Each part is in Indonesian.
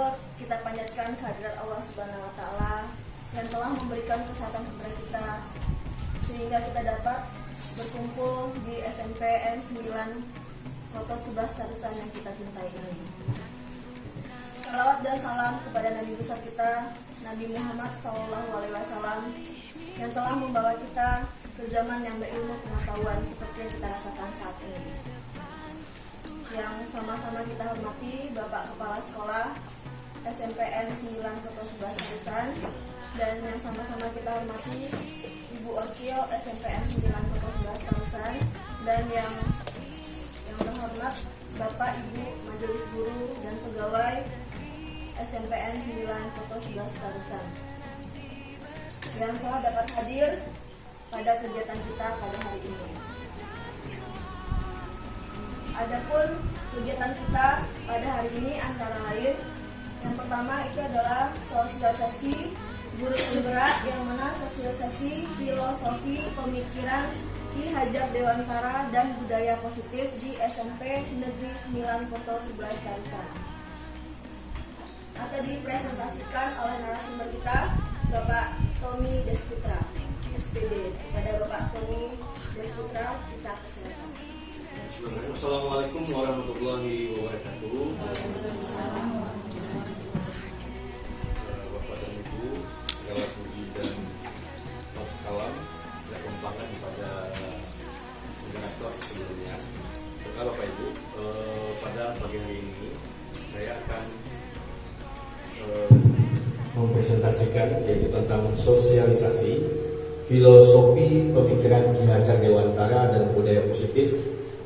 bersyukur, kita panjatkan kehadirat Allah Subhanahu wa taala yang telah memberikan kesehatan kepada kita sehingga kita dapat berkumpul di SMP N9 Kotot 11 Tarusan yang kita cintai ini. Salawat dan salam kepada Nabi besar kita, Nabi Muhammad SAW, yang telah membawa kita ke zaman yang berilmu pengetahuan seperti yang kita rasakan saat ini. Yang sama-sama kita hormati Bapak Kepala Sekolah SMPN 9 Kotot 11 Tarusan, dan yang sama-sama kita hormati Ibu Wakil SMPN 9 Kotot 11 Tarusan, dan yang terhormat Bapak Ibu Majelis Guru dan Pegawai SMPN 9 Kotot 11 Tarusan yang telah dapat hadir pada kegiatan kita pada hari ini. Adapun kegiatan kita pada hari ini antara lain, yang pertama itu adalah sosialisasi guru penggerak, yang mana sosialisasi filosofi pemikiran Ki Hajar Dewantara dan budaya positif di SMP Negeri 9 Kotot 11 Tarusan, atau dipresentasikan oleh narasumber kita Bapak Tommy Desputra SPD. Kepada Bapak Tommy Desputra kita persilakan. Assalamualaikum warahmatullahi wabarakatuh. Bapak dan Ibu, segala puji dan salam saya tumpahkan kepada moderator sebelumnya. Serta Bapak Ibu, pada pagi hari ini saya akan mempresentasikan yaitu tentang sosialisasi filosofi pemikiran Ki Hajar Dewantara dan budaya positif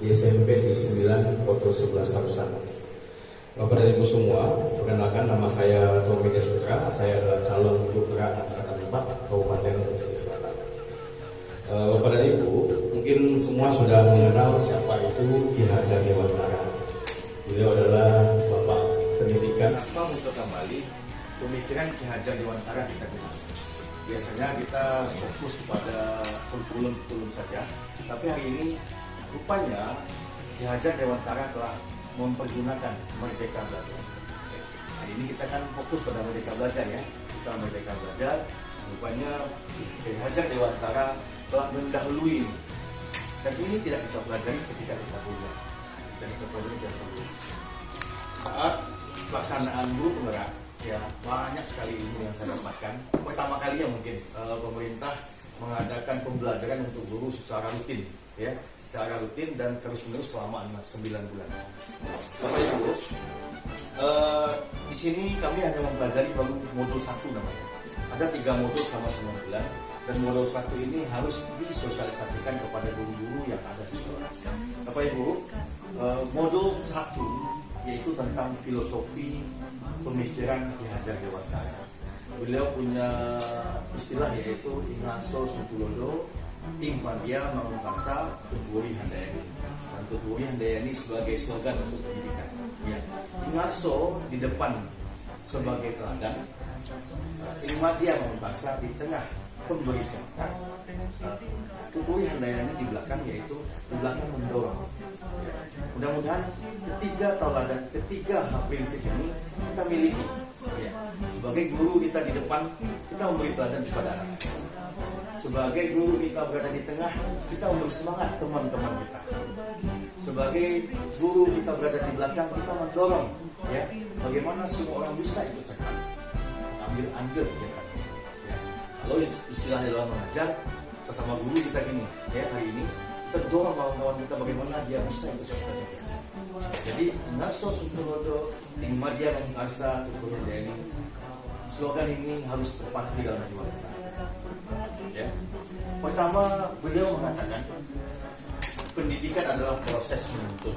di SMP Negeri 9 Kotot 11 Tarusan. Bapak dan Ibu semua, perkenalkan nama saya Tommy Desputra. Saya adalah calon putra angkatan 4 Kabupaten Pesisir Selatan. Bapak dan Ibu, mungkin semua sudah mengenal siapa itu Ki Hajar Dewantara. Beliau adalah Bapak Pendidikan. Apa untuk kembali pemikiran Ki Hajar Dewantara kita kenal. Biasanya kita fokus kepada kurikulum saja, tapi hari ini rupanya Ki Hajar Dewantara telah mempergunakan Merdeka Belajar. Hari ini kita kan fokus pada Merdeka Belajar ya. Kita Merdeka Belajar, rupanya Ki Hajar Dewantara telah mendahului. Dan ini tidak bisa pelajari ketika kita kuliah. Dan saat pelaksanaan guru penggerak, ya banyak sekali ilmu yang saya dapatkan. Pertama kali mungkin pemerintah mengadakan pembelajaran untuk guru secara rutin, ya, secara rutin dan terus-menerus selama 9 bulan. Bapak Ibu, di sini kami hanya mempelajari baru modul 1 namanya. Ada 3 modul selama 9 bulan, dan modul 1 ini harus disosialisasikan kepada guru-guru yang ada di sekolah. Bapak Ibu, modul 1 yaitu tentang filosofi pemikiran Ki Hajar Dewantara. Beliau punya istilah yaitu Ingaso Sutulodo, Ing Pandia Mangunkasa, Tuturi Handayani. Dan Tuturi Handayani sebagai slogan untuk pendidikan. Ya. Ingaso di depan sebagai teladan, Ing Pandia Mangunkasa di tengah pemberi serta, Tuturi Handayani di belakang, yaitu di belakang mendorong. Mudah-mudahan ketiga prinsip ini kita miliki. Ya. Sebagai guru kita di depan, kita memberi teladan kepada anak. Sebagai guru kita berada di tengah, kita memberi semangat teman-teman kita. Sebagai guru kita berada di belakang, kita mendorong, ya, bagaimana semua orang bisa ikut serta, ambil andil kita. Ya. Kalau istilahnya dalam mengajar, sesama guru kita gini, ya, hari ini kita dorong kawan-kawan kita bagaimana dia bisa ikut serta juga. Jadi Naso Sutulodo Ing Madya Mangunkasa Tuturi Handayani, slogan ini harus tepat di dalam jiwa kita. Ya. Pertama, beliau mengatakan pendidikan adalah proses menuntut.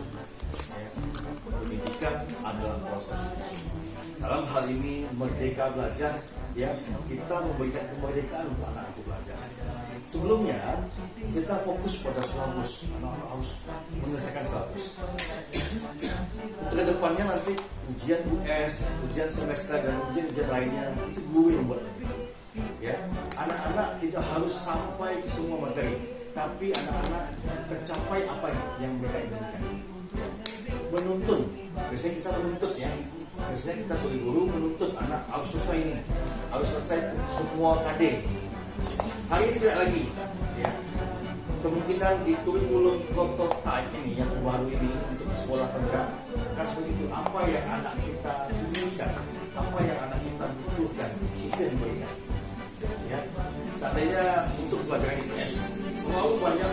Ya. Pendidikan adalah proses menuntut. Dalam hal ini Merdeka Belajar, ya, kita memberikan kemerdekaan untuk anak itu belajar. Sebelumnya kita fokus pada silabus, anak-anak harus menyelesaikan silabus. Untuk kedepannya nanti ujian US, ujian semester dan ujian lainnya itu guru yang buat. Ya, anak-anak tidak harus sampai ke semua materi, tapi anak-anak tercapai apa yang mereka inginkan. Menuntun, biasanya kita menuntut ya, Biasanya kita sebagai guru menuntut anak harus selesai ini, harus selesai semua KD. Hari ini tidak lagi, ya. Kemungkinan di kurikulum prototype ini yang baru ini untuk sekolah penggerak akan begitu. Apa yang anak kita inginkan, apa yang anak kita butuhkan, itu yang diberikan. Ya, seandainya untuk pelajaran IPS terlalu banyak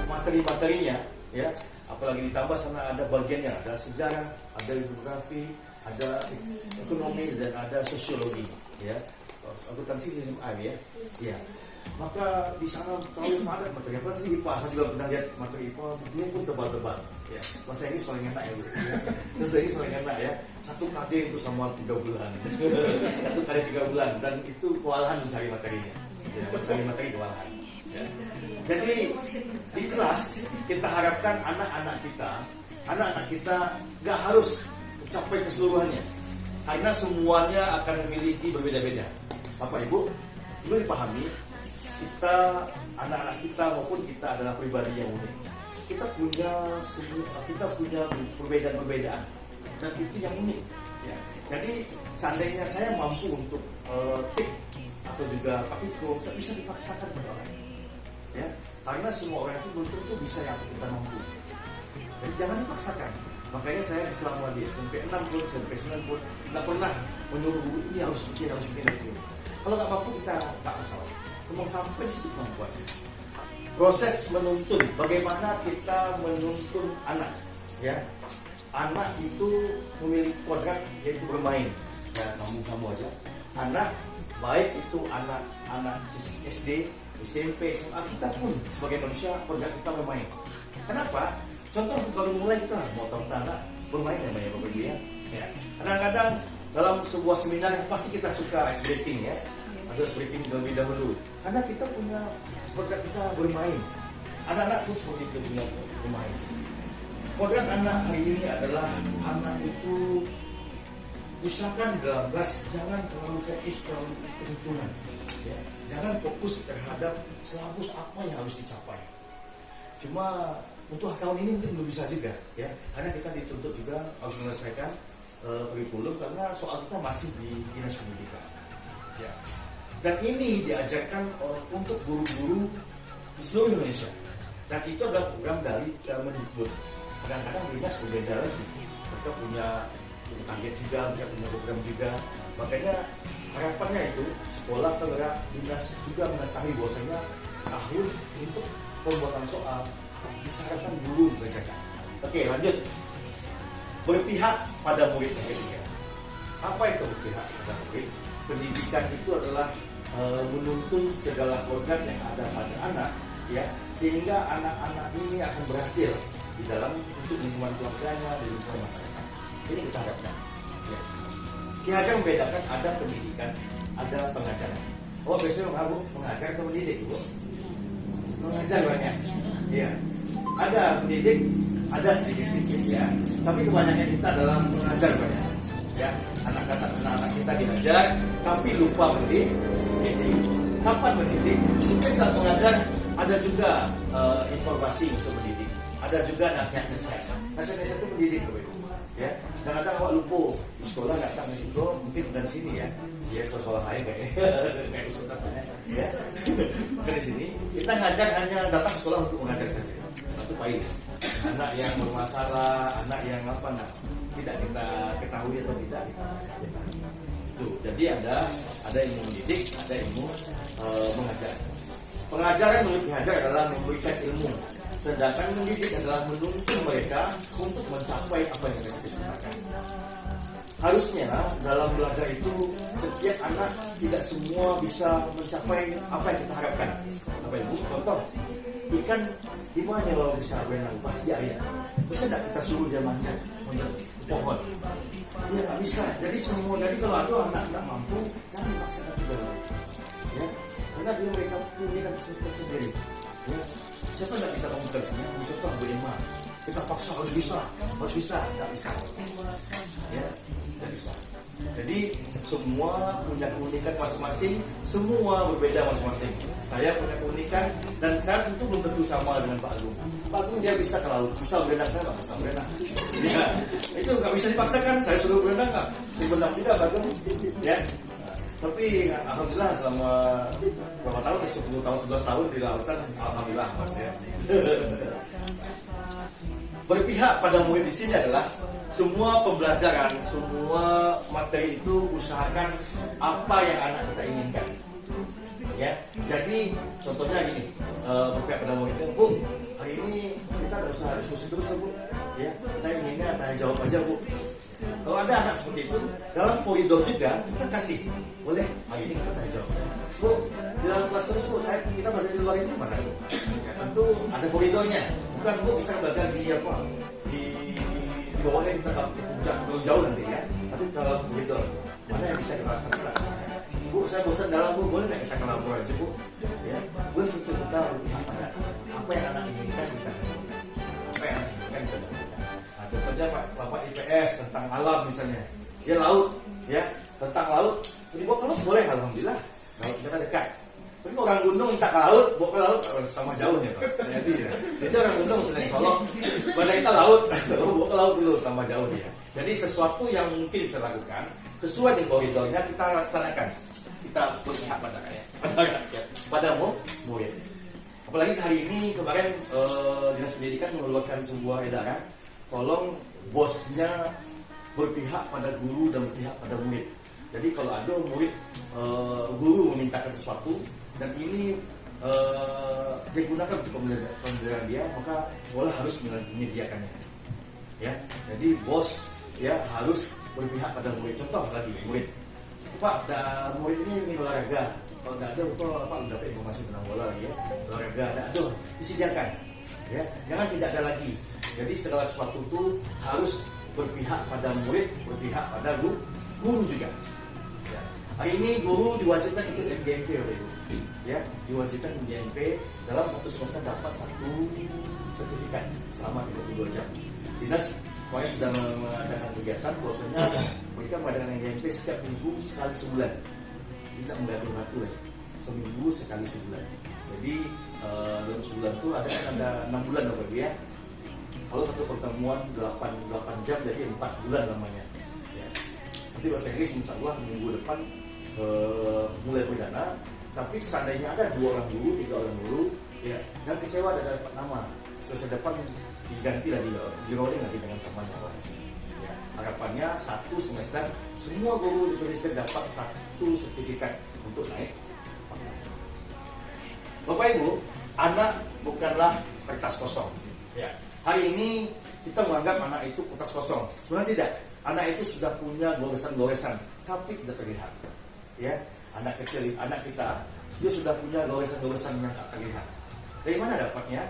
materi-materinya, ya. Apalagi ditambah sana ada bagiannya, ada sejarah, ada geografi, ada ekonomi dan ada sosiologi, ya. Akuntansi sistem A, ya. Ya. Maka di sana terlalu padat materi. Apa di IPA saya juga pernah lihat materi IPA ini pun tebal-tebal, ya. Bahasa Inggris paling enak ya, Bu. Bahasa Inggris paling enak ya. 1 KD itu sama 3 bulan. 1 kali 3 bulan dan itu kewalahan mencari materinya. Ya, mencari materi kewalahan. Ya. Jadi di kelas kita harapkan anak-anak kita nggak harus mencapai keseluruhannya, karena semuanya akan memiliki berbeda-beda. Bapak Ibu perlu dipahami, kita anak-anak kita maupun kita adalah pribadi yang unik. Kita punya perbedaan-perbedaan dan itu yang unik. Ya. Jadi seandainya saya mampu untuk tik atau juga praktikum, tak bisa dipaksakan pada orang. Ya, karena semua orang itu belum tentu bisa yang kita mampu. Jadi jangan dipaksakan. Makanya saya selama di SMP 6 pun, SMP 9 pun tidak pernah menyuruh guru ini harus begini. Kalau nggak mampu kita nggak masalah. Cuma sampai di situ kemampuannya. Proses menuntun, bagaimana kita menuntun anak, ya. Anak itu memiliki kodrat yaitu bermain. Ya, kamu aja. Anak baik itu anak SD, SMP, SMA, kita pun sebagai manusia kodrat kita bermain. Kenapa? Contoh baru mulai kita motong tanah bermain namanya Bapak Ibu, ya. Ya. Kadang-kadang dalam sebuah seminar pasti kita suka ice breaking, ya. Ada ice breaking terlebih dahulu. Karena kita punya kodrat kita bermain. Anak-anak pun seperti itu punya bermain. Kodrat anak hari ini adalah anak itu usahakan dalam kelas jangan terlalu fokus terlalu perhitungan, ya. Jangan fokus terhadap silabus apa yang harus dicapai. Cuma untuk tahun ini mungkin belum bisa juga, ya, karena kita dituntut juga harus menyelesaikan kurikulum karena soal kita masih di dinas pendidikan, ya. Dan ini diajarkan untuk guru-guru di seluruh Indonesia. Dan itu adalah program dari Kemendikbud. Kadang-kadang dinas berbeda lagi, mereka punya target juga, mereka punya program juga. Makanya harapannya itu sekolah penggerak dinas juga mengetahui bahwasanya tahun untuk pembuatan soal disarankan guru mengerjakan. Oke, lanjut. Berpihak pada murid yang ketiga. Apa itu berpihak pada murid? Pendidikan itu adalah menuntun segala kodrat yang ada pada anak, ya, sehingga anak-anak ini akan berhasil di dalam untuk lingkungan keluarganya, di lingkungan masyarakat. Ini kita harapkan. Ya. Ki Hajar membedakan ada pendidikan, ada pengajaran. Oh, biasanya mengajar atau mendidik, Bu? Mengajar banyak. Iya. Ada pendidik, ada sedikit-sedikit, ya. Tapi kebanyakan kita adalah mengajar banyak. Ya, anak-anak kita diajar, tapi lupa mendidik. Kapan mendidik? Supaya saat mengajar ada juga informasi untuk mendidik. Ada juga nasihat-nasihat. Nasihat-nasihat itu mendidik, ya. Kadang-kadang awak lupa di sekolah datang ke situ, mungkin udah di sini, ya. Ya, sekolah lain kayak usulan, ya. Maka di sini kita ngajar hanya datang ke sekolah untuk mengajar saja. Itu pahit. Anak yang bermasalah, anak yang apa, tidak kita ketahui atau tidak kita itu. Jadi ada ilmu mendidik, ada ilmu mengajar. Pengajaran menurut Ki Hajar adalah memberikan ilmu, sedangkan mendidik adalah menuntun mereka untuk mencapai apa yang mereka ciptakan. Harusnya dalam belajar itu setiap anak tidak semua bisa mencapai apa yang kita harapkan. Apa Ibu? Contoh, ikan di mana kalau bisa berenang? Pasti air. Bisa tidak kita suruh dia manjat pohon? Dia nggak bisa. Jadi kalau ada anak mampu, jangan dipaksakan juga, ya. Karena mereka punya sendiri. Ya. Siapa nggak bisa komunikasinya? Contoh Bu Emma, kita paksa harus bisa, nggak bisa. Ya, nggak bisa. Jadi semua punya keunikan masing-masing, semua berbeda masing-masing. saya punya keunikan dan saya tentu belum tentu sama dengan Pak Agung. Pak Agung dia bisa ke laut, bisa berenang, saya nggak bisa berenang. Ya, itu nggak bisa dipaksakan. Saya suruh berenang nggak, berenang juga Pak Agung. Ya, tapi alhamdulillah selama berapa tahun, 10 tahun, 11 tahun di lautan, alhamdulillah aman ya. Berpihak pada murid di sini adalah semua pembelajaran, semua materi itu usahakan apa yang anak kita inginkan. Ya, jadi contohnya gini, berpihak pada murid itu, Bu, hari ini kita nggak usah diskusi terus ya Bu. Ya, saya inginnya tanya jawab aja Bu. Kalau ada anak seperti itu, dalam koridor juga kita kasih, boleh hari ini kita tanya jawab. Bu, di dalam kelas terus Bu, kita belajar di luar itu mana Bu? Ya, tentu ada koridornya. Bukan Bu, kita belajar di apa? Di bawahnya kita nggak terlalu jauh nanti ya. Tapi dalam koridor mana yang bisa kita laksanakan? Bu, saya bosan dalam Bu, boleh nggak kita kelabur aja Bu? Ya, boleh seperti kita berpihak pada apa yang anak inginkan kita. Apa yang anak inginkan kita. Nah, contohnya Bapak IPS tentang alam misalnya, dia laut, ya tentang laut. Jadi bawa ke laut boleh, alhamdulillah. Laut kita dekat. Tapi orang gunung minta ke laut, bawa ke laut sama jauhnya Pak. Jadi orang gunung selain Solo, badan kita laut, bawa ke laut dulu sama jauh dia. Jadi sesuatu yang mungkin bisa lakukan sesuai dengan koridornya kita laksanakan. Kita berpihak pada rakyat, pada murid. Apalagi hari ini kemarin Dinas Pendidikan mengeluarkan sebuah edaran, tolong bosnya berpihak pada guru dan berpihak pada murid. Jadi kalau ada murid guru memintakan sesuatu dan ini digunakan untuk pembelajaran dia, maka sekolah harus menyediakannya. Ya, jadi bos ya harus berpihak pada murid. Contoh lagi murid, Pak, murid ini ingin olahraga. Kalau nggak ada, Pak dapat informasi tentang bola ya, olahraga ada, disediakan. Ya, jangan tidak ada lagi. Jadi segala sesuatu itu harus berpihak pada murid, berpihak pada guru juga. Ya. Hari ini guru diwajibkan ikut MGMP oleh Ibu. Ya, diwajibkan MGMP dalam satu semester dapat satu sertifikat selama 32 jam. Dinas kemarin sudah mengadakan kegiatan, bahwasanya mereka mengadakan MGMP setiap minggu sekali sebulan. Tidak menggantung waktu ya, seminggu sekali sebulan. Jadi dalam sebulan itu ada 6 bulan Bapak Ibu ya. Kalau satu pertemuan 8 jam jadi 4 bulan namanya. Ya. Nanti bahasa Inggris insya Allah minggu depan mulai perdana. Tapi seandainya ada 2 orang guru, 3 orang guru, ya jangan kecewa dan dapat nama. Semester depan diganti lagi, di rolling lagi dengan temannya. Ya. Harapannya 1 semester semua guru di Indonesia dapat 1 sertifikat untuk naik. Bapak Ibu, anak bukanlah kertas kosong. Ya. Hari ini kita menganggap anak itu kertas kosong. Sebenarnya tidak. Anak itu sudah punya goresan-goresan, tapi tidak terlihat. Ya, anak kecil, anak kita, dia sudah punya goresan-goresan yang tak terlihat. Dari mana dapatnya?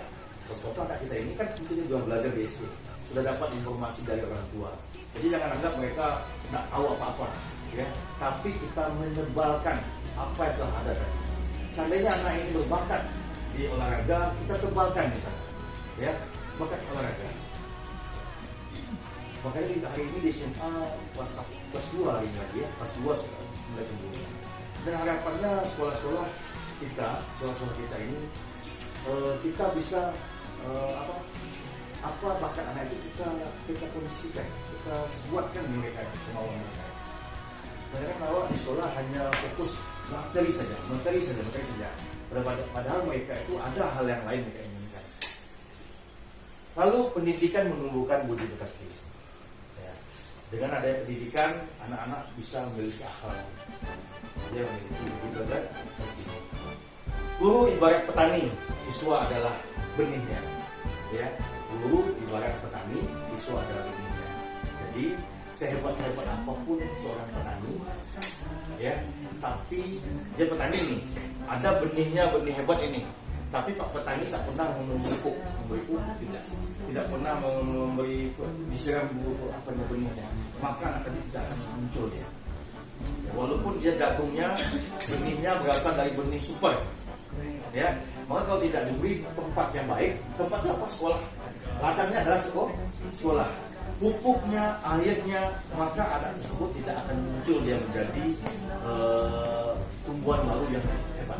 Contoh anak kita ini kan tentunya sudah belajar di SD, sudah dapat informasi dari orang tua. Jadi jangan anggap mereka tidak tahu apa-apa. Ya, tapi kita menebalkan apa yang telah ada tadi. Seandainya anak ini berbakat di olahraga, kita tebalkan di sana. Ya, bakat olahraga. Makanya hari ini di SMA kelas 2 hari ini ya, kelas 2 sudah mulai penjurusan. Dan harapannya sekolah-sekolah kita ini kita bisa apa bakat anak itu kita kondisikan, kita buatkan mereka kemauan mereka. Mereka awal di sekolah hanya fokus materi saja. Padahal mereka itu ada hal yang lain mereka inginkan. Lalu pendidikan menumbuhkan budi pekerti. Ya. Dengan adanya pendidikan, anak-anak bisa memiliki akhlak. Dia memiliki budi pekerti. Guru ibarat petani, siswa adalah benihnya. Ya, guru ibarat petani, siswa adalah benihnya. Jadi sehebat-hebat apapun seorang petani, ya, tapi dia petani ini, ada benihnya, benih hebat ini. Tapi Pak petani tak pernah memberi pupuk, tidak pernah memberi disiram apa benihnya, maka anak tadi tidak akan muncul dia. Ya, walaupun dia jagungnya, benihnya berasal dari benih super, ya, maka kalau tidak diberi tempat yang baik, tempatnya apa? Sekolah. Ladangnya adalah sekolah. Pupuknya, airnya, maka anak tersebut tidak akan muncul dia menjadi tumbuhan baru yang hebat.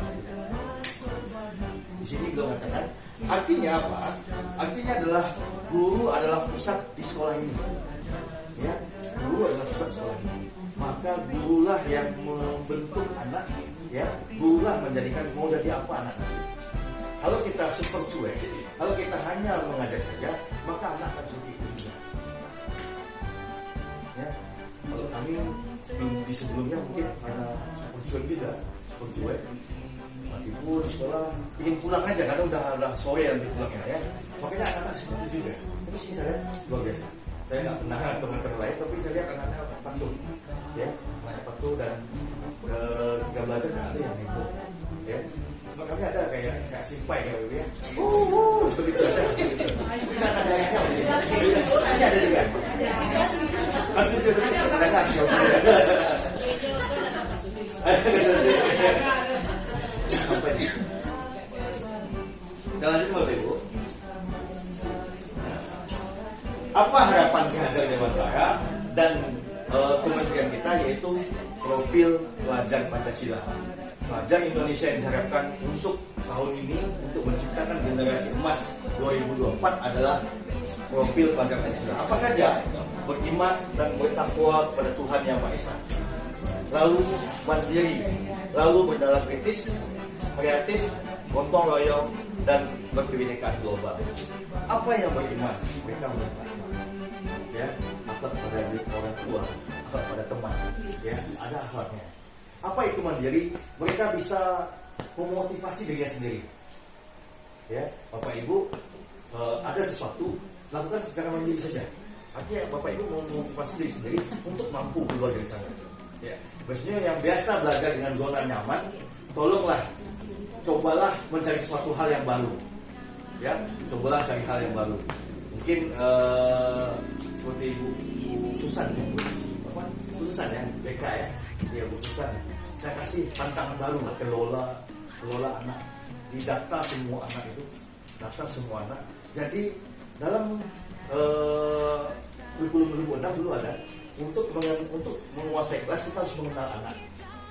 Di sini beliau mengatakan, artinya apa? Artinya adalah guru adalah pusat di sekolah ini. Ya, guru adalah pusat sekolah ini. Maka gurulah yang membentuk anak, ya, gurulah menjadikan mau jadi apa anak. Kalau kita super cuek, kalau kita hanya mengajar saja, maka anak akan seperti itu juga. Ya, kalau kami di sebelumnya mungkin karena super cuek juga, super cuek. Ibu di sekolah ingin pulang aja karena udah sore nanti pulangnya ya. Makanya anak-anak seperti itu juga. Tapi sini saya luar biasa. Saya nggak pernah teman-teman lain, tapi saya lihat anak-anak patuh, ya, anak patuh dan ketika belajar nggak ada yang heboh, ya. Cuma kami ada kayak simpai kayak gitu ya. Seperti itu ada. Tapi kan ada yang ini ada juga. Pasti juga ada kasih. Apa ini? Kita lanjut Bapak Ibu. Apa harapan Ki-Hajar Dewantara dan kementerian kita, yaitu profil pelajar Pancasila. Pelajar Indonesia yang diharapkan untuk tahun ini untuk menciptakan generasi emas 2024 adalah profil pelajar Pancasila. Apa saja? Beriman dan bertakwa kepada Tuhan Yang Maha Esa. Lalu mandiri, lalu bernalar kritis, kreatif, gotong royong, dan berkebinekaan global. Apa yang beriman? Mereka beriman, ya, akhlak pada orang tua, akhlak pada teman, ya, ada akhlaknya. Apa itu mandiri? Mereka bisa memotivasi dirinya sendiri, ya. Bapak Ibu ada sesuatu, lakukan secara mandiri saja. Artinya Bapak Ibu memotivasi diri sendiri untuk mampu keluar dari sana. Ya, maksudnya yang biasa belajar dengan zona nyaman, tolonglah, cobalah mencari sesuatu hal yang baru. Ya, cobalah cari hal yang baru. Mungkin seperti Bu Susan ya, Bu Susan ya, BK ya, ya Bu Susan. Saya kasih tantangan baru lah, kelola anak, didata semua anak itu, data semua anak. Jadi dalam kurikulum 2006 dulu ada untuk menguasai kelas kita harus mengenal anak.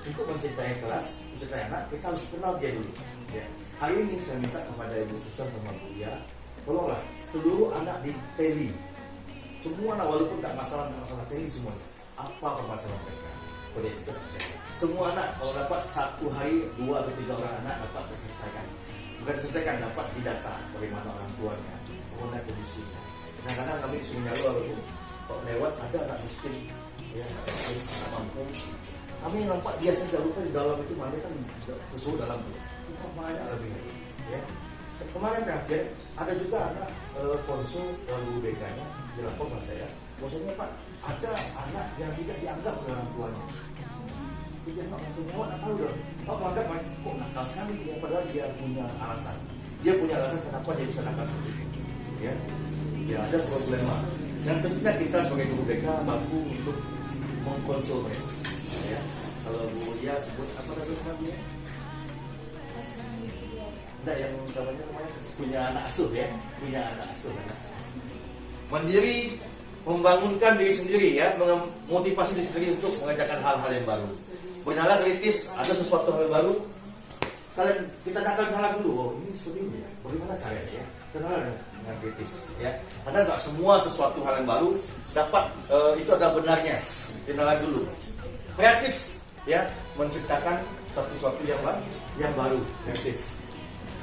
Untuk mencintai kelas, mencintai anak, kita harus kenal dia dulu. Ya. Hari ini saya minta kepada Ibu Susan sama Bu Ya, tolonglah seluruh anak di teli, semua anak walaupun tak masalah teli semuanya. Apa permasalahan mereka? Boleh itu. Semua anak kalau dapat satu hari 2 atau 3 orang anak dapat diselesaikan. Bukan diselesaikan, dapat didata bagaimana orang tuanya, bagaimana kondisinya. Kadang-kadang kami disuruh nyalu kok lewat ada anak miskin, ya, anak mampu. Kami nampak dia saja lupa di dalam itu mana kan tusuk dalam itu. Itu banyak lebih, ya. Kemarin terakhir ada juga anak konsul lalu BK-nya dilaporkan saya. Maksudnya Pak, ada anak yang tidak dianggap oleh orang tuanya. Dia nggak mampu nyawa, tak tahu dong. Oh, menganggap kok nakal sekali dia, padahal dia punya alasan. Dia punya alasan kenapa dia bisa nakal seperti itu. Ya, ya ada problema. Yang tentunya kita sebagai guru BK mampu untuk mengkonsul mereka. Ya, kalau Bu dia sebut apa namanya? Nah, yang namanya punya anak asuh ya, punya anak asuh. Mandiri, membangunkan diri sendiri ya, memotivasi diri sendiri untuk mengajarkan hal-hal yang baru. Bernalar kritis, ada sesuatu hal baru. Kalian kita nakal dulu, oh ini seperti ini ya, bagaimana caranya ya? Kenalan dengan kritis ya. Karena nggak semua sesuatu hal yang baru dapat itu ada benarnya. Kenalan dulu. Kreatif ya, menciptakan sesuatu yang baru, kreatif.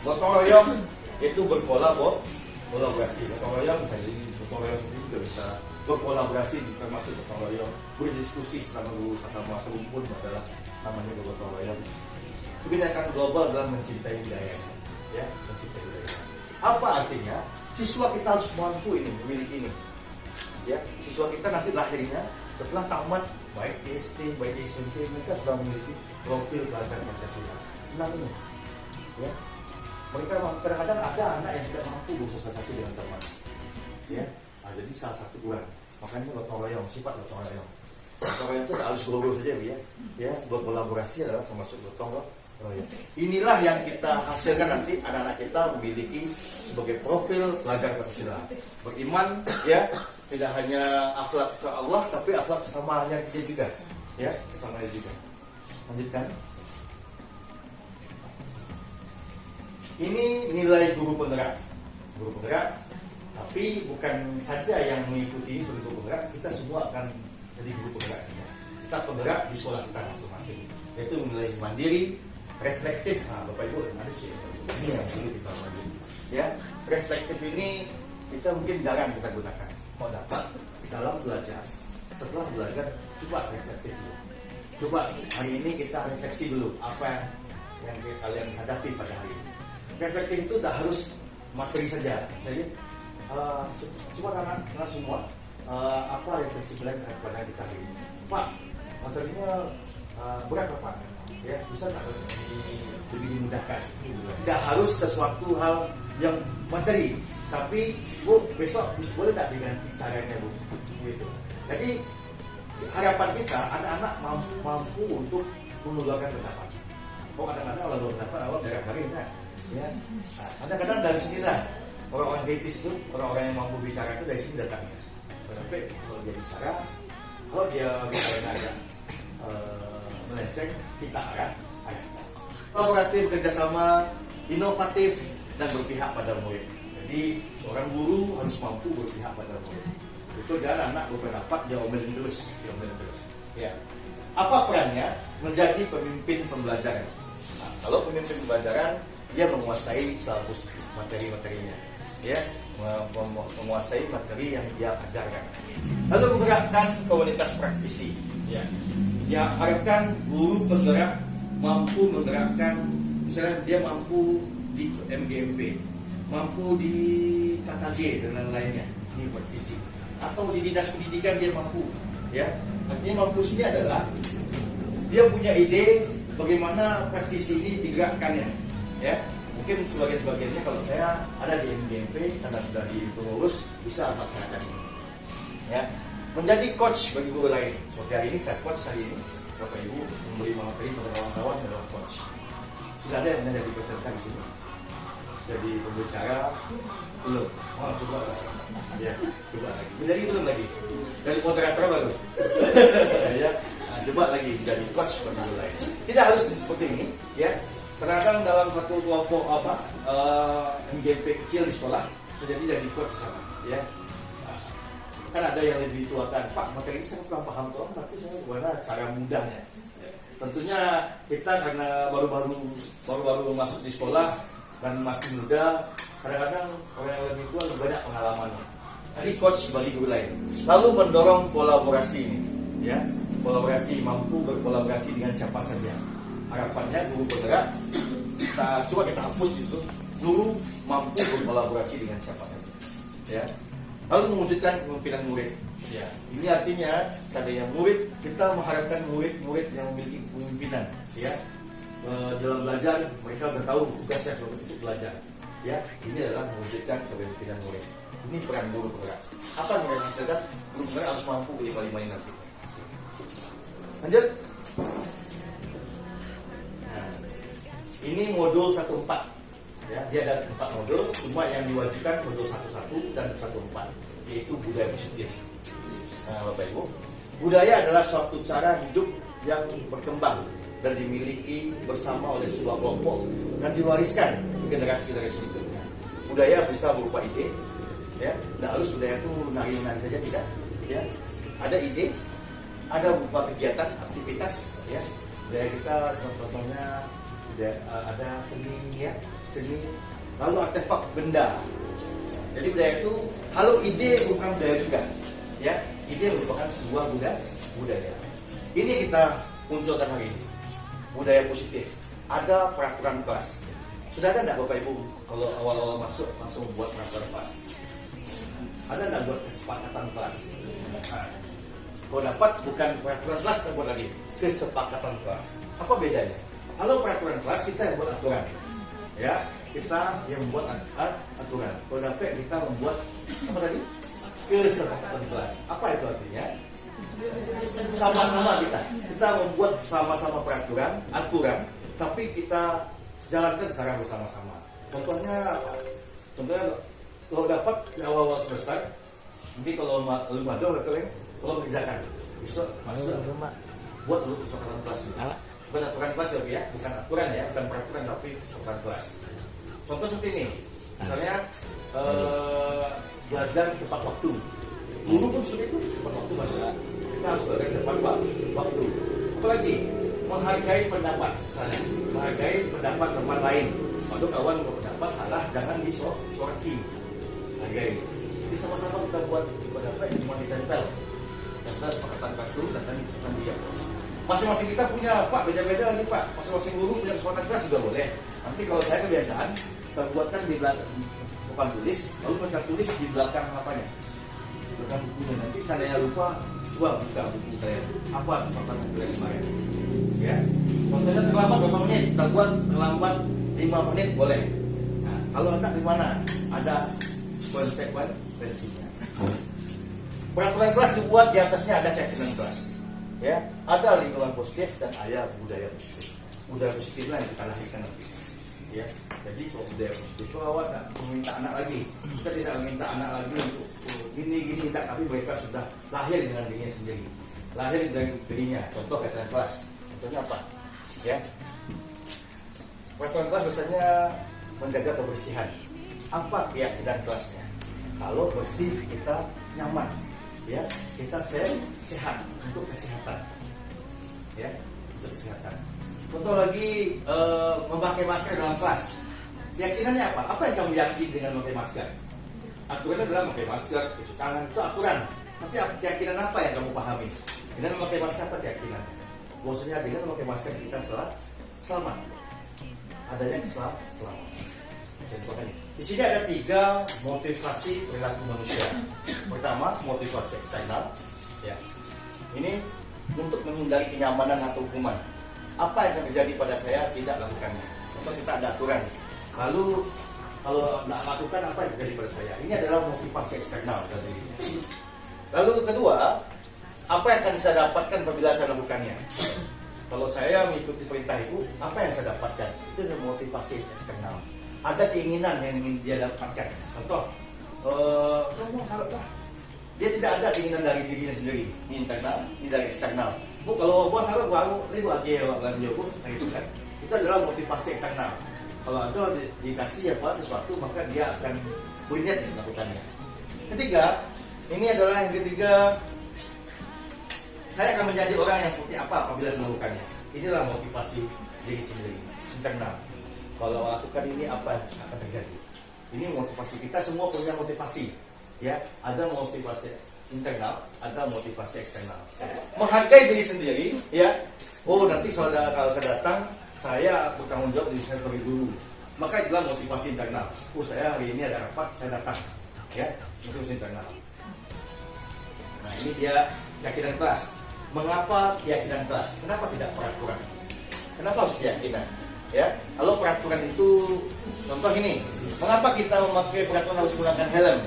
Gotong royong itu berkolaborasi. Gotong royong misalnya ini gotong royong sendiri juga bisa berkolaborasi, termasuk gotong royong, berdiskusi sama guru sama serumpun adalah namanya gotong royong. Kebinekaan global dalam mencintai budaya, ya, mencintai budaya. Apa artinya? Siswa kita harus mampu ini, memiliki ini. Ya, siswa kita nanti lahirnya setelah tamat baik SD, baik SMP, mereka sudah memiliki profil pelajar Pancasila. Ini, ya. Mereka kadang-kadang ada anak yang tidak mampu bersosialisasi dengan teman. Ya, nah, jadi salah satu kurang. Makanya gotong royong, sifat gotong royong. Gotong royong itu tidak harus global saja, ya. Ya, berkolaborasi adalah termasuk gotong royong. Inilah yang kita hasilkan nanti anak-anak kita memiliki sebagai profil pelajar Pancasila. Beriman, ya, tidak hanya akhlak ke Allah, tapi akhlak sesamanya dia juga, ya, sesamanya juga. Lanjutkan. Ini nilai guru penggerak. Guru penggerak, tapi bukan saja yang mengikuti ini sebagai guru penggerak, kita semua akan jadi guru penggerak. Kita penggerak di sekolah kita masing-masing. Yaitu nilai mandiri, reflektif. Nah, Bapak Ibu ada sih. Ini yang perlu kita pelajari. Ya, reflektif ini kita mungkin jarang kita gunakan. Mau dapat dalam belajar. Setelah belajar, coba reflektif dulu. Coba hari ini kita refleksi dulu apa yang kalian hadapi pada hari ini. Reflektif itu tidak harus materi saja. Jadi coba anak-anak semua apa refleksi kalian pada kita hari ini. Pak, materinya berat Pak. Ya, bisa nggak lebih dimudahkan? Tidak harus sesuatu hal yang materi, tapi Bu besok boleh tidak diganti caranya Bu? Gitu. Jadi harapan kita anak-anak mampu untuk mengeluarkan pendapat. Kadang-kadang kalau berpendapat awal dari kan, ya. Kadang-kadang dari sinilah orang-orang kritis itu, orang-orang yang mampu bicara itu dari sini datangnya. Tapi kalau dia bicara, kalau dia bicara agak melenceng, kita arah. Kolaboratif, kerjasama, inovatif, dan berpihak pada murid. Jadi seorang guru harus mampu berpihak pada murid. Itu jangan anak berpendapat dia omelin terus. Ya. Apa perannya menjadi pemimpin pembelajaran? Nah, kalau pemimpin pembelajaran, dia menguasai silabus materi-materinya, ya, menguasai materi yang dia ajarkan. Lalu menggerakkan komunitas praktisi, ya. Dia harapkan guru penggerak mampu menggerakkan, misalnya dia mampu di MGMP, mampu di KKG dan lain-lainnya, di praktisi, atau di dinas pendidikan dia mampu, ya. Artinya mampu sini adalah dia punya ide bagaimana praktisi ini digerakkannya, ya. Mungkin sebagiannya kalau saya ada di MGMP karena sudah di pengurus bisa melaksanakan ini, ya. Menjadi coach bagi guru lain. Seperti hari ini saya coach hari ini, Bapak Ibu memberi materi kepada kawan-kawan adalah coach. Sudah ada yang menjadi peserta di sini. Jadi pembicara belum. Oh, coba lagi. Ya, coba lagi. Menjadi belum lagi. Dari moderator baru. Ya, coba lagi menjadi coach bagi guru lain. Tidak harus seperti ini, ya. Kadang-kadang dalam satu kelompok MGP kecil di sekolah bisa jadi coach sama, ya. Kan ada yang lebih tuakan, Pak materi ini saya kurang paham tuh, tapi saya gimana cara mudahnya. Tentunya kita karena baru masuk di sekolah dan masih muda, kadang-kadang orang yang lebih tua lebih banyak pengalamannya. Jadi coach bagi guru lain. Lalu mendorong kolaborasi ini, ya, kolaborasi, mampu berkolaborasi dengan siapa saja. Harapannya guru penggerak, coba kita hapus itu, guru mampu berkolaborasi dengan siapa saja, ya. Lalu mewujudkan kepemimpinan murid. Ya, ini artinya seandainya murid, kita mengharapkan murid-murid yang memiliki kepemimpinan, ya. Dalam belajar mereka bertahu tugasnya untuk belajar. Ya, ini adalah mewujudkan kepemimpinan murid. Ini peran guru penggerak. Apa yang dihasilkan? Guru penggerak harus mampu lima ini nanti. Lanjut. Nah, ini modul 1.4. Ya, dia ada 4 modul, cuma yang diwajibkan modul 1.1 dan 1.4, yaitu budaya positif. Nah, Bapak Ibu, budaya adalah suatu cara hidup yang berkembang dan dimiliki bersama oleh sebuah kelompok dan diwariskan ke generasi-generasi berikutnya. Budaya bisa berupa ide, ya, tidak harus budaya itu nari-nari saja, tidak. Ya, ada ide, ada berupa kegiatan, aktivitas, ya. Budaya kita contohnya ada seni, ya. Seni, lalu artefak benda. Jadi budaya itu, kalau ide bukan budaya juga, ya. Ide merupakan sebuah budaya. Ini kita munculkan hari ini, budaya positif. Ada peraturan kelas. Sudah ada tidak Bapak Ibu kalau awal-awal masuk langsung buat peraturan kelas? Ada tidak buat kesepakatan kelas? Nah, kalau dapat bukan peraturan kelas, kita buat lagi kesepakatan kelas. Apa bedanya? Kalau peraturan kelas kita yang buat aturan, ya, kita yang membuat aturan. Kalau dapat kita membuat apa tadi? Kesepakatan kelas. Apa itu artinya? Sama-sama kita membuat sama-sama peraturan, aturan, tapi kita jalankan secara bersama-sama. Contohnya apa? Contohnya kalau dapat di awal-awal semester, nanti kalau belum ada kalian kalau mengerjakan, besok masuk buat dulu kesepakatan kelas. Bukan aturan kelas ya, bukan aturan ya, bukan peraturan tapi kesepakatan kelas. Contoh seperti ini, misalnya belajar tepat waktu. Guru pun seperti itu, tepat waktu maksudnya. Kita harus belajar tepat waktu. Apalagi menghargai pendapat, misalnya menghargai pendapat teman lain. Waktu kawan berpendapat salah, jangan disoraki. Hargai. Jadi sama-sama kita buat pendapat yang cuma ditempel. Tempel sepakatan kelas dan dia. Masing-masing kita punya Pak, beda-beda lagi Pak. Masing-masing guru punya kesempatan kelas juga boleh. Nanti kalau saya kebiasaan, saya buatkan di belakang papan tulis, lalu mereka tulis di belakang apanya, di belakang bukunya. Nanti saya lupa, coba buka buku saya. Apa kesempatan bulan kemarin? Ya, contohnya terlambat berapa menit? Kita buat terlambat 5 menit boleh. Nah, kalau anak di mana? Ada konsekuensinya. Peraturan kelas dibuat, di atasnya ada keyakinan kelas. Ya, ada lingkungan positif dan ada budaya positif. Budaya positiflah yang kita lahirkan nanti. Ya, jadi kalau budaya positif itu awak tak meminta anak lagi. Kita tidak meminta anak lagi untuk gini tak, tapi mereka sudah lahir dengan dirinya sendiri. Lahir dari dirinya. Contoh keyakinan kelas. Contohnya apa? Ya, peraturan kelas biasanya menjaga kebersihan. Apa keyakinan kelasnya? Kalau bersih kita nyaman. Ya, kita sehat untuk kesehatan. Ya, untuk kesehatan. Contoh lagi memakai masker dalam kelas. Keyakinannya apa? Apa yang kamu yakini dengan memakai masker? Aturannya adalah memakai masker, cuci tangan, itu aturan. Tapi keyakinan apa yang kamu pahami? Dengan memakai masker apa keyakinan? Maksudnya dengan memakai masker kita selamat. Adanya selamat. Contohnya, di sini ada 3 motivasi perilaku manusia. Pertama, motivasi eksternal. Ya, ini untuk menghindari kenyamanan atau hukuman. Apa yang akan terjadi pada saya tidak lakukannya? Contoh kita ada aturan. Lalu kalau tidak lakukan apa yang terjadi pada saya? Ini adalah motivasi eksternal dari dirinya. Lalu kedua, apa yang akan saya dapatkan apabila saya lakukannya? Kalau saya mengikuti perintah itu, apa yang saya dapatkan? Itu adalah motivasi eksternal. Ada keinginan yang ingin dia dapatkan. Contoh, kamu salatlah. Dia tidak ada keinginan dari dirinya sendiri. Ini internal, ini dari eksternal. Bu, kalau buat salat baru, ini buat dia dalam dia pun, itu kan. Itu adalah motivasi eksternal. Kalau ada dikasih apa sesuatu, maka dia akan berniat melakukannya. Ketiga, ini adalah yang ketiga. Saya akan menjadi orang yang seperti apa apabila saya melakukannya. Inilah motivasi diri sendiri, internal. Kalau lakukan ini apa yang akan terjadi? Ini motivasi, kita semua punya motivasi. Ya, ada motivasi internal, ada motivasi eksternal. Menghargai diri sendiri, ya. Oh, nanti kalau saya datang, saya bertanggung jawab diri saya sebagai guru. Maka itulah motivasi internal. Oh, saya hari ini ada rapat, saya datang. Ya, motivasi internal. Nah, ini dia keyakinan kelas. Mengapa keyakinan kelas? Kenapa tidak peraturan? Kenapa harus keyakinan? Ya, kalau peraturan itu, contoh ini, mengapa kita memakai peraturan harus menggunakan helm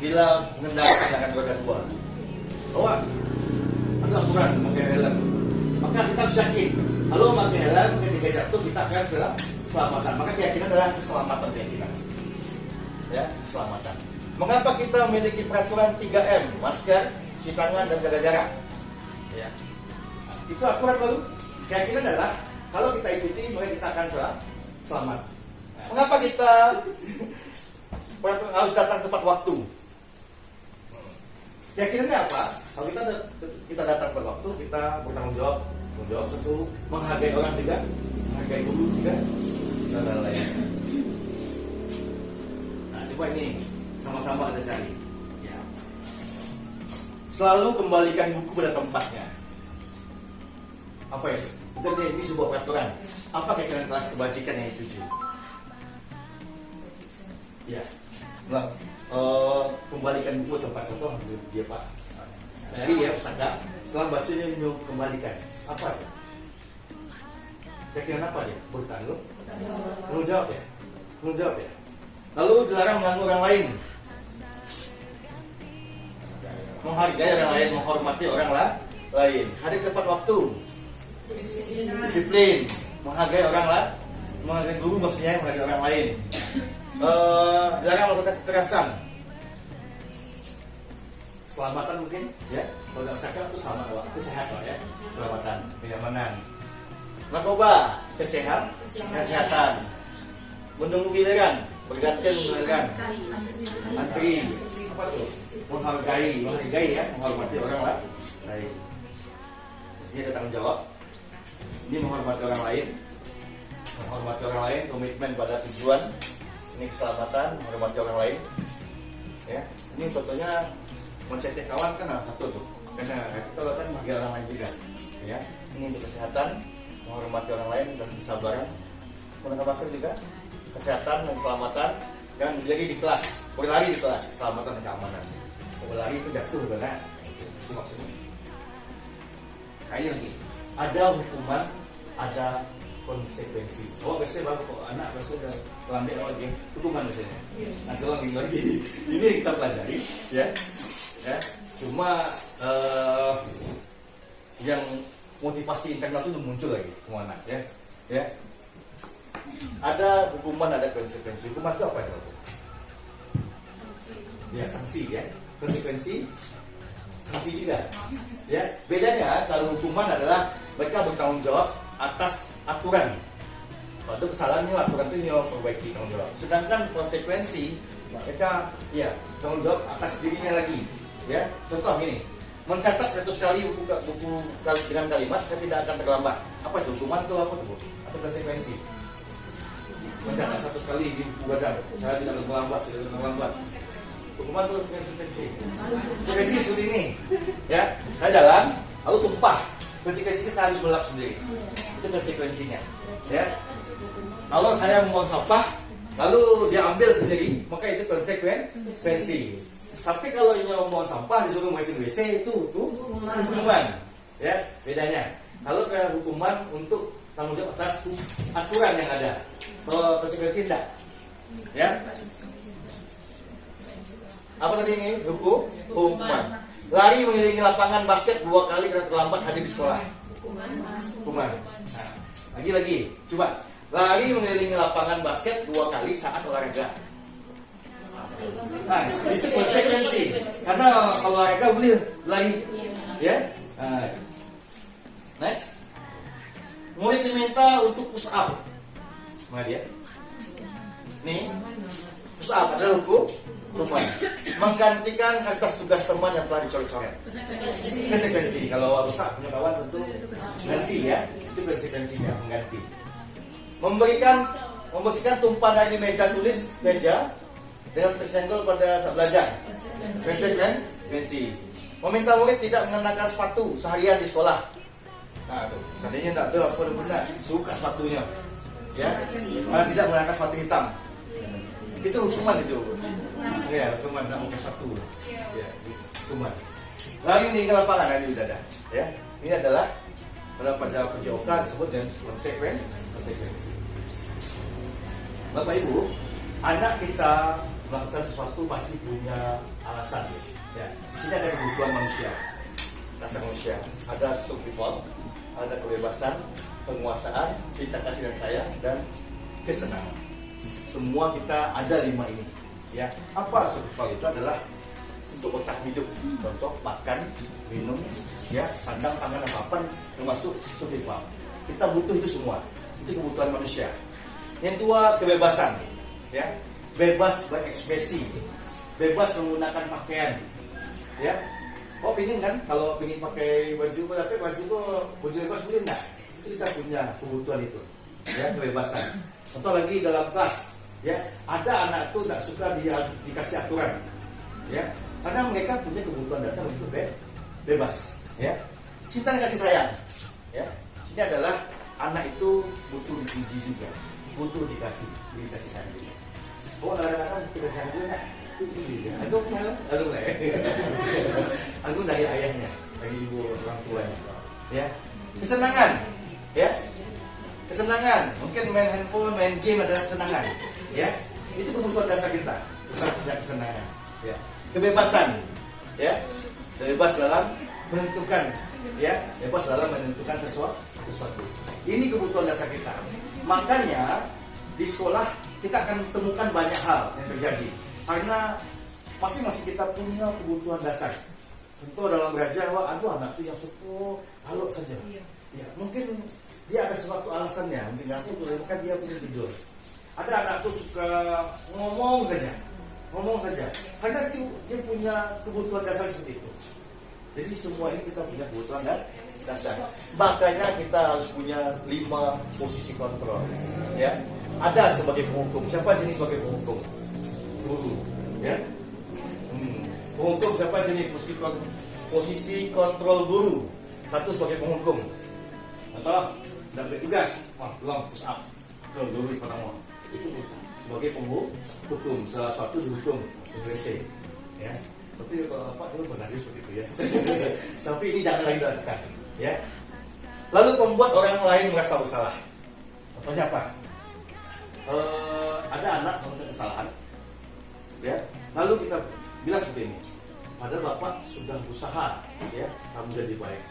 bila mengendarai kendaraan roda 2? Bahwa ada aturan memakai helm, maka kita harus yakin kalau memakai helm ketika jatuh kita akan selamatan. Maka keyakinan adalah keselamatan keyakinan. Ya, keselamatan. Mengapa kita memiliki peraturan 3M, masker, cuci tangan dan jaga jarak? Ya, itu aturan baru. Keyakinan adalah kalau kita ikuti, maka kita akan selamat. Nah, mengapa kita harus datang tepat waktu? Keyakinannya apa? Kalau kita datang tepat waktu, kita bertanggung jawab tentu, menghargai orang juga, menghargai guru juga, dan lain-lain. Nah, coba ini sama-sama kita cari. Ya. Selalu kembalikan buku pada tempatnya. Apa itu? Ini sebuah peraturan. Apa keyakinan kelas kebajikan yang dituju? Ya, nah, kembalikan buku tempat. Contoh dia Pak. Jadi dia pustaka. Setelah bacanya dia kembalikan. Apa itu? Keyakinan apa dia? Bertanggung jawab ya. Tanggung jawab ya. Lalu dilarang mengganggu orang lain. Menghargai orang lain, menghormati orang lain. Hadir tepat waktu. Disiplin, menghargai orang lain, menghargai guru maksudnya, menghargai orang lain. Jarang melakukan kekerasan. Keselamatan mungkin, ya. Kalau nggak cakap itu selamat, itu sehat lah ya. Keselamatan, kenyamanan. Narkoba, kesehatan. menunggu giliran, bergantian giliran, antri, apa tuh? Menghargai ya, menghormati orang lain. Ini ada tanggung jawab. Ini menghormati orang lain, komitmen pada tujuan. Ini keselamatan, menghormati orang lain. Ya, ini contohnya mencetek kawan kan satu tuh. Karena kita kan bagi orang lain juga. Ya, ini untuk kesehatan, menghormati orang lain dan kesabaran. Menggunakan masker juga, kesehatan dan keselamatan. Dan lagi di kelas, berlari di kelas, keselamatan dan keamanan. Berlari itu jatuh karena itu maksudnya. Nah ini lagi, ada hukuman, ada konsekuensi. Oh biasanya bapak kok anak biasanya kelambi lagi hukuman biasanya. Nah lagi ini kita pelajari, ya. Cuma yang motivasi internal itu muncul lagi semua anak, ya. Ada hukuman, ada konsekuensi. Hukuman itu apa itu? Ya sanksi, ya. Konsekuensi, sanksi juga. Ya, bedanya kalau hukuman adalah mereka bertanggung jawab atas aturan. Kalau kesalahannya aturan itu yang perbaiki tanggung jawab. Sedangkan konsekuensi mereka ya tanggung jawab atas dirinya lagi. Ya, contoh ini, mencatat 100 kali buku dengan kalimat saya tidak akan terlambat. Apa itu hukuman itu apa tuh? Atau konsekuensi? Mencatat 100 kali di buku badan saya tidak akan terlambat. Hukuman itu konsekuensi. Konsekuensi seperti ini, ya. Saya jalan, lalu tumpah. Konsekuensinya saya harus melap sendiri. Itu konsekuensinya, ya. Kalau saya membuang sampah, lalu dia ambil sendiri, maka itu konsekuensi. Tapi kalau ini membuang sampah disuruh membersihkan WC itu hukuman, ya. Bedanya. Kalau kayak hukuman untuk tanggung jawab atas aturan yang ada, kalau konsekuensi tidak, ya. Apa tadi ini? Hukuman. Lari mengelilingi lapangan basket 2 kali karena terlambat hadir di sekolah. Hukuman. Nah, lagi. Coba. Lari mengelilingi lapangan basket 2 kali saat olahraga. Nah, itu konsekuensi. Karena kalau olahraga boleh lari. Ya. Nah. Next. Murid diminta untuk push up. Mana dia? Nih. Push up adalah hukuman. Menggantikan kertas tugas teman yang telah dicoret-coret. Konsekuensi. Kalau rusak punya kawan tentu ganti, ya. Itu konsekuensinya, mengganti. Membersihkan tumpahan dari meja tulis meja dengan tersenggol pada saat belajar. Konsekuensi. Meminta murid tidak mengenakan sepatu seharian di sekolah. Nah, tuh, seandainya tidak ada apa benar suka sepatunya, ya. Tidak mengenakan sepatu hitam. Itu hukuman itu. Ya, hukuman tak pakai sepatu. Ya, hukuman. Lari nih ke lapangan ini sudah ada, ya. Ini adalah pada PJOK disebut dengan konsekuensi. Bapak Ibu, anak kita melakukan sesuatu pasti punya alasan, ya. Di sini ada kebutuhan manusia, dasar manusia. Ada subdefault, ada kebebasan, penguasaan, cinta kasih dan sayang, dan kesenangan. Semua kita ada 5 ini, ya. Apa subdefault itu adalah untuk bertahan hidup, contoh makan, minum, ya, sandang, pangan, apapun termasuk subdefault. Kita butuh itu semua, itu kebutuhan manusia. Yang kedua, kebebasan, ya, bebas berekspresi, bebas menggunakan pakaian, ya. Oh, pingin kan kalau pingin pakai baju bebas boleh enggak? Itu kita punya kebutuhan itu, ya, kebebasan. Atau lagi dalam kelas, ya, ada anak tuh tidak suka dikasih aturan, ya, karena mereka punya kebutuhan dasar untuk bebas, ya. Cinta dan kasih sayang, ya. Ini adalah anak itu butuh dipuji juga, butuh dikasih sayang juga. Oh, kadang-kadang mesti kasih sayang juga. Aku dari ayahnya, dari ibu orang tuanya, ya. Kesenangan, ya. Kesenangan, mungkin main handphone, main game adalah kesenangan, ya. Itu kebutuhan dasar kita, punya kesenangan, ya. Kebebasan, ya. Bebas dalam menentukan, ya. Bebas dalam menentukan sesuatu. Ini kebutuhan dasar kita. Makanya di sekolah kita akan temukan banyak hal yang terjadi karena masing-masing kita punya kebutuhan dasar. Contoh dalam belajar, anak itu yang suka halus saja. Ya, mungkin dia ada suatu alasannya, mungkin aku kan dia punya tidur. Ada anak tuh suka ngomong saja, karena dia punya kebutuhan dasar seperti itu. Jadi semua ini kita punya kebutuhan dasar. Makanya kita harus punya 5 posisi kontrol. Ya, ada sebagai penghukum. Siapa sini sebagai penghukum? Guru. Ya, penghukum siapa sini? Posisi kontrol guru. Satu sebagai penghukum. Atau dapat tugas, long push up. Guru pertama. Itu sebagai penghukum. Salah satu dihukum selesai. Ya. Tapi kalau apa itu benar seperti itu ya. Tapi ini jangan lagi dilakukan. Ya. Lalu membuat orang lain merasa bersalah. Contohnya apa? Ada anak melakukan kesalahan. Ya. Lalu kita bilang seperti ini. Padahal bapak sudah berusaha, ya, kamu jadi baik.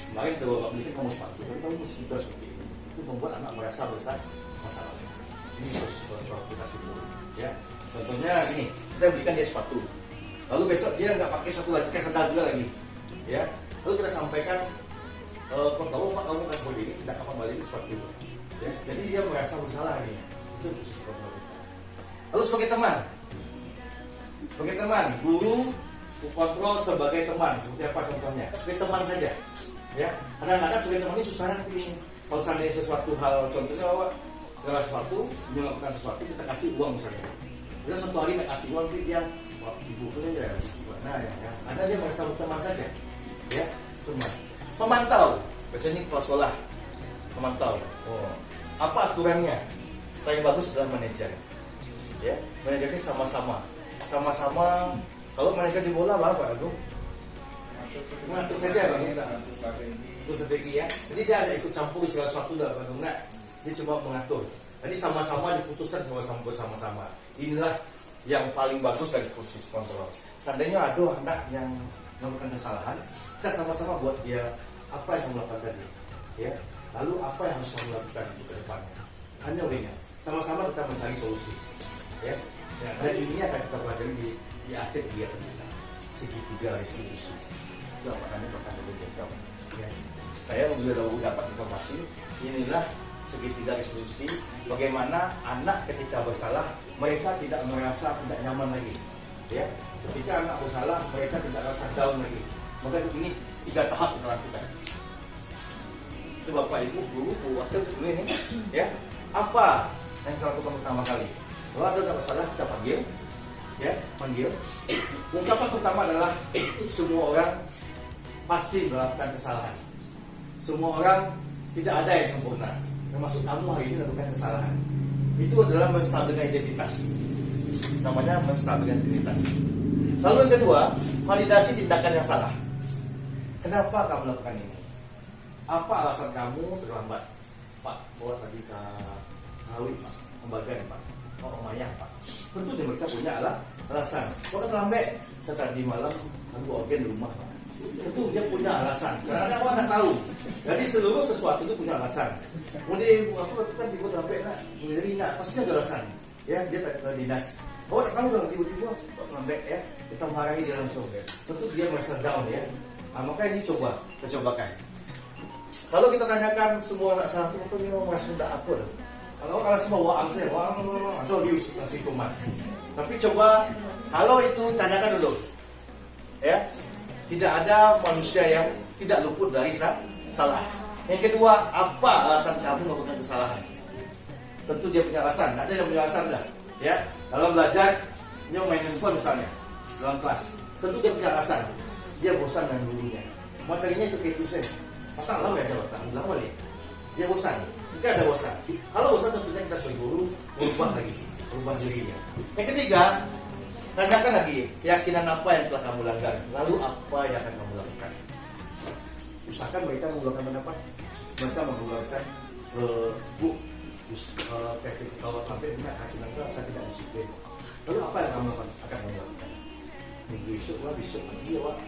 Kemarin kalau bapak belikan kamu sepatu, tapi kamu masih juga seperti ini. Itu membuat anak merasa bersalah. Ini proses kontrol kita semua. Ya. Contohnya gini, kita belikan dia sepatu. Lalu besok dia nggak pakai sepatu lagi, pakai sandal juga lagi. Ya. Lalu kita sampaikan, kau tahu pak kamu kan seperti ini, tidak apa balik sepatu. Ya. Jadi dia merasa bersalah ini. Itu proses kontrol kita. Lalu sebagai teman, guru kontrol sebagai teman. Seperti apa contohnya? Sebagai teman saja. Ya. Kadang-kadang sebagai teman ini susah nanti. Kalau seandainya sesuatu hal, contohnya bahwa segala sesuatu, melakukan sesuatu, kita kasih uang misalnya. Bila satu hari nggak kasih uang, dia ibu punya ya, nah ya. Ada dia merasa teman saja. Ya, teman. Pemantau. Biasanya ini kepala sekolah. Pemantau. Apa aturannya? Yang bagus adalah manajer. Ya, manajer ini sama-sama. Kalau manajer di bola apa Agung? Mengatur saja Bang. Itu strategi ya. Jadi dia ada ikut campur segala sesuatu dalam Agung. Dia cuma mengatur. Jadi sama-sama diputuskan bersama-sama. Inilah yang paling bagus dari proses kontrol. Seandainya ada anak yang melakukan kesalahan, kita sama-sama buat dia apa yang kamu lakukan tadi. Ya. Lalu apa yang harus kamu lakukan di depannya. Hanya wenya. Sama-sama kita mencari solusi. Ya. Dan ini akan kita pelajari di akhir kegiatan kita. Segitiga restitusi. Itu apa namanya bakal berjangkau. Ya. Saya sudah dapat informasi. Inilah segitiga restitusi. Bagaimana anak ketika bersalah mereka tidak merasa tidak nyaman lagi. Ya. Ketika anak bersalah mereka tidak merasa down lagi. Maka ini 3 tahap kita lakukan. Itu Bapak Ibu guru wakil ini ya. Apa yang kita lakukan pertama kali? Kalau ada masalah kita panggil, ya, panggil. Ungkapan pertama adalah semua orang pasti melakukan kesalahan. Semua orang tidak ada yang sempurna. Termasuk kamu hari ini melakukan kesalahan. Itu adalah menstabilkan identitas. Namanya menstabilkan identitas. Lalu yang kedua, validasi tindakan yang salah. Kenapa kamu melakukan ini? Apa alasan kamu terlambat? Pak, bawa tadi ke Hawit, Pak. Pembagian, Pak. Oh, lumayan, Pak. Tentu mereka punya alasan. Kok terlambat? Saya tadi malam aku organ di rumah, Pak. Tentu dia punya alasan. Karena orang tidak tahu. Jadi seluruh sesuatu itu punya alasan. Kemudian aku kan tiba terlambat, nak. Jadi nak, pasti ada alasan. Ya, dia tak ke dinas. Oh, tak tahu dong tiba-tiba kok terlambat ya. Kita marahi dia langsung ya. Tentu dia merasa down ya. Maka ini kita cobakan. Kalau kita tanyakan semua anak salah itu dia merasa tidak apa dah. Kalau semua waang saya, asal dia kasih kuman. Tapi coba kalau itu tanyakan dulu, ya, tidak ada manusia yang tidak luput dari salah. Yang kedua, apa alasan kamu melakukan kesalahan? Tentu dia punya alasan. Ada yang punya alasan dah, ya. Dalam belajar, dia main handphone misalnya dalam kelas, tentu dia punya alasan. Dia bosan dengan gurunya. Materinya itu kayak dosen. Pasang lama ya jawab, lama nih. Dia bosan. Jika ada bosan. Kalau bosan tentunya kita sebagai guru berubah dirinya. Yang ketiga, tanyakan lagi keyakinan apa yang telah kamu langgar. Lalu apa yang akan kamu lakukan? Usahakan mereka menggunakan pendapat. Mereka menggunakan kalau sampai punya keyakinan saya tidak disiplin. Lalu apa yang kamu akan lakukan? Minggu besok lagi ya, Pak.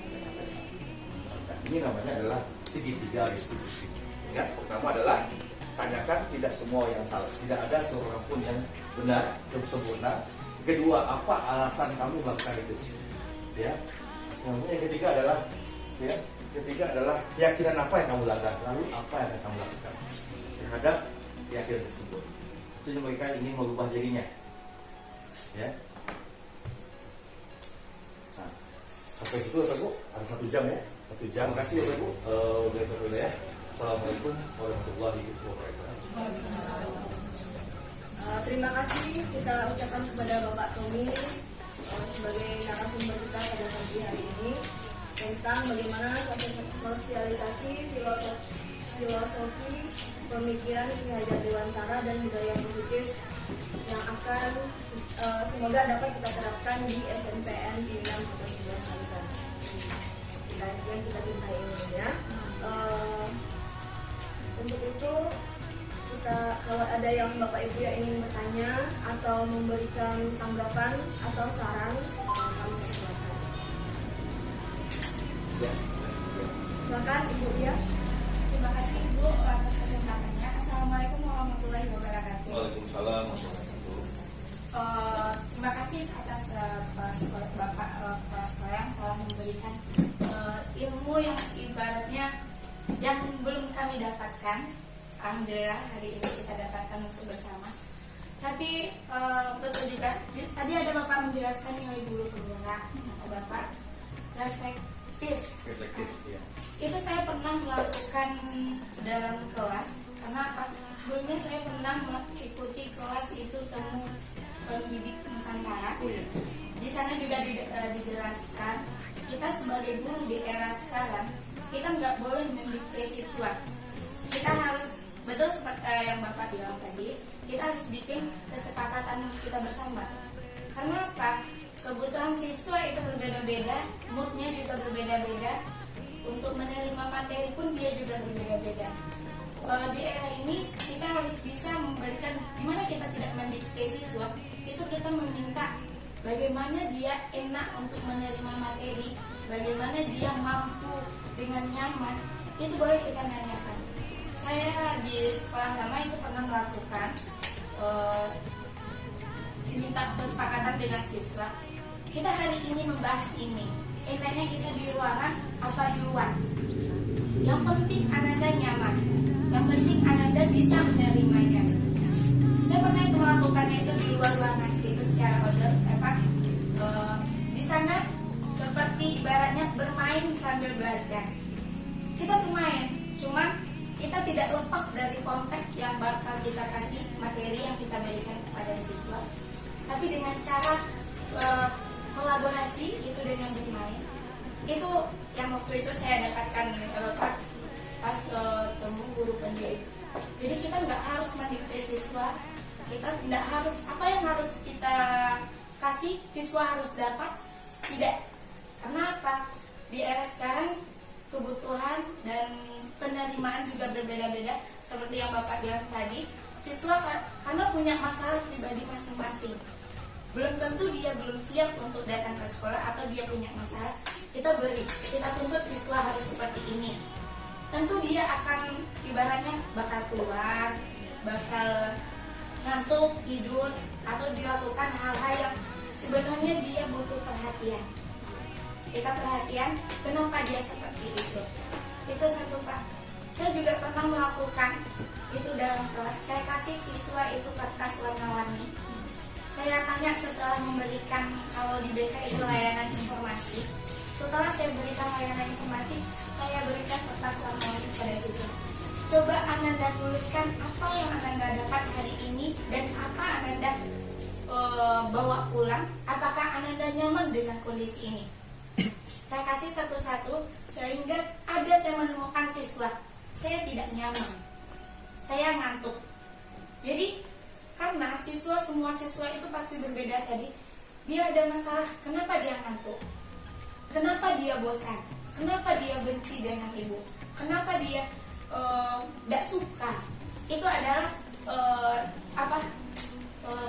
Ini namanya adalah segitiga restitusi. Ya, pertama adalah tanyakan tidak semua yang salah, tidak ada seorang pun yang benar dan sempurna. Kedua, apa alasan kamu melakukan itu? Ya, selanjutnya yang ketiga adalah keyakinan apa yang kamu langgar, lalu apa yang akan kamu lakukan terhadap keyakinan tersebut. Itu mereka ingin merubah dirinya. Ya. Nah, sampai situ Bapak Ibu, ada 1 jam ya. 1 jam. Terima kasih Bapak Ibu. Ya. Assalamualaikum warahmatullahi wabarakatuh. Terima kasih kita ucapkan kepada Bapak Tommy sebagai narasumber kita pada pagi hari ini tentang bagaimana sosialisasi filosofi pemikiran Ki Hajar Dewantara dan budaya positif yang akan semoga dapat kita terapkan di SNPN 9 Kota 11 Kalisan yang kita cintai ini ya. Untuk itu kalau ada yang Bapak Ibu yang ingin bertanya atau memberikan tanggapan atau saran, kami silakan. Silakan Ibu Dia. Terima kasih Ibu atas kesempatannya. Assalamualaikum warahmatullahi wabarakatuh. Waalaikumsalam warahmatullahi wabarakatuh. Terima kasih atas Bapak kepala sekolah yang telah memberikan ilmu yang ibaratnya yang belum kami dapatkan. Alhamdulillah hari ini kita dapatkan untuk bersama. Tapi betul juga tadi ada Bapak menjelaskan nilai guru penggerak atau Bapak reflektif. Ya. Itu saya pernah melakukan dalam kelas. Karena apa? Sebelumnya saya pernah mengikuti kelas itu temu pendidik Nusantara. Oh, ya. Di sana juga dijelaskan kita sebagai guru di era sekarang kita nggak boleh mendikte siswa. Kita harus betul seperti yang Bapak bilang tadi, kita harus bikin kesepakatan kita bersama. Karena apa? Kebutuhan siswa itu berbeda-beda, moodnya juga berbeda-beda. Untuk menerima materi pun dia juga berbeda-beda. Di era ini kita harus bisa memberikan, gimana kita tidak mendikte siswa, itu kita meminta bagaimana dia enak untuk menerima materi, bagaimana dia mampu dengan nyaman, itu boleh kita nanyakan. Saya di sekolah lama itu pernah melakukan minta kesepakatan dengan siswa. Kita hari ini membahas ini. Enaknya kita di ruangan apa di luar? Yang penting Ananda nyaman. Yang penting Ananda bisa menerimanya. Saya pernah itu melakukannya itu di luar ruangan itu secara order. Di sana seperti ibaratnya bermain sambil belajar. Kita bermain, cuman kita tidak lepas dari konteks yang bakal kita kasih materi yang kita berikan kepada siswa, tapi dengan cara kolaborasi itu dengan bermain. Itu yang waktu itu saya dapatkan pas temu guru pendidik. Jadi kita nggak harus mendikte siswa, kita nggak harus apa yang harus kita kasih siswa harus dapat, tidak. Karena apa? Di era sekarang kebutuhan dan penerimaan juga berbeda-beda. Seperti yang Bapak bilang tadi, siswa karena punya masalah pribadi masing-masing, belum tentu dia belum siap untuk datang ke sekolah atau dia punya masalah. Kita tuntut siswa harus seperti ini. Tentu dia akan ibaratnya bakal keluar, bakal ngantuk, tidur, atau dilakukan hal-hal yang sebenarnya dia butuh perhatian. Kita perhatian kenapa dia seperti itu. Itu satu Pak. Saya juga pernah melakukan itu dalam kelas. Saya kasih siswa itu kertas warna-warni. Saya tanya setelah memberikan, kalau di BK itu layanan informasi. Setelah saya berikan layanan informasi, saya berikan kertas warna-warni kepada siswa. Coba Ananda tuliskan apa yang Ananda dapat hari ini dan apa Ananda bawa pulang. Apakah Ananda nyaman dengan kondisi ini? Saya kasih satu-satu sehingga saya menemukan siswa saya tidak nyaman, saya ngantuk. Jadi karena semua siswa itu pasti berbeda tadi. Dia ada masalah, kenapa dia ngantuk? Kenapa dia bosan? Kenapa dia benci dengan ibu? Kenapa dia tidak suka? Itu adalah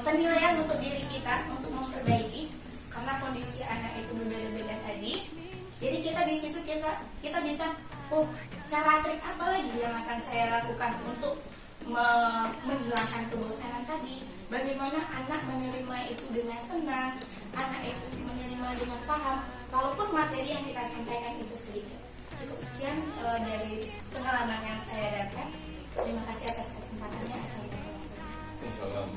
penilaian untuk diri kita untuk memperbaiki. Karena kondisi anak itu berbeda-beda tadi. Jadi kita di situ kita bisa cara trik apa lagi yang akan saya lakukan untuk menghilangkan kebosanan tadi. Bagaimana anak menerima itu dengan senang, anak itu menerima dengan paham, walaupun materi yang kita sampaikan itu sedikit. Cukup sekian dari pengalaman yang saya dapat. Terima kasih atas kesempatannya. Assalamualaikum.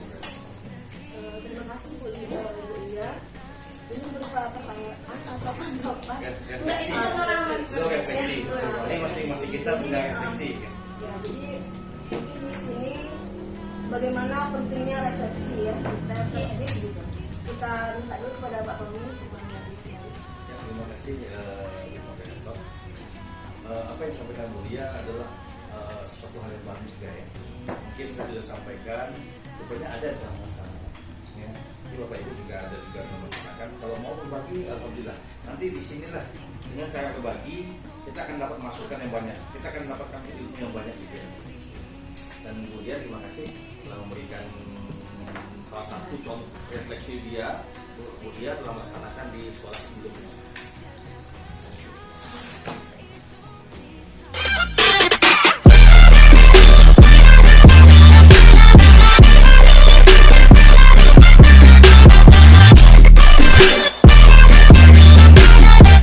refleksi kan? Ya, jadi mungkin di sini bagaimana pentingnya refleksi ya. Jadi kita minta dulu kepada Pak Tommy untuk menanggapi. Ya, terima kasih Bu Moderator. Apa yang disampaikan Mulia adalah sesuatu hal yang bagus juga ya. Mungkin saya sudah sampaikan, rupanya ada dalam masyarakat. Ya. Ini Bapak Ibu juga ada juga dalam masyarakat. Kalau mau berbagi, alhamdulillah. Nanti di sinilah dengan cara berbagi kita akan dapat masukan yang banyak. Kita akan mendapatkan ilmu yang banyak juga. Dan kemudian terima kasih telah memberikan salah satu contoh refleksi dia telah melaksanakan di sekolah sebelumnya.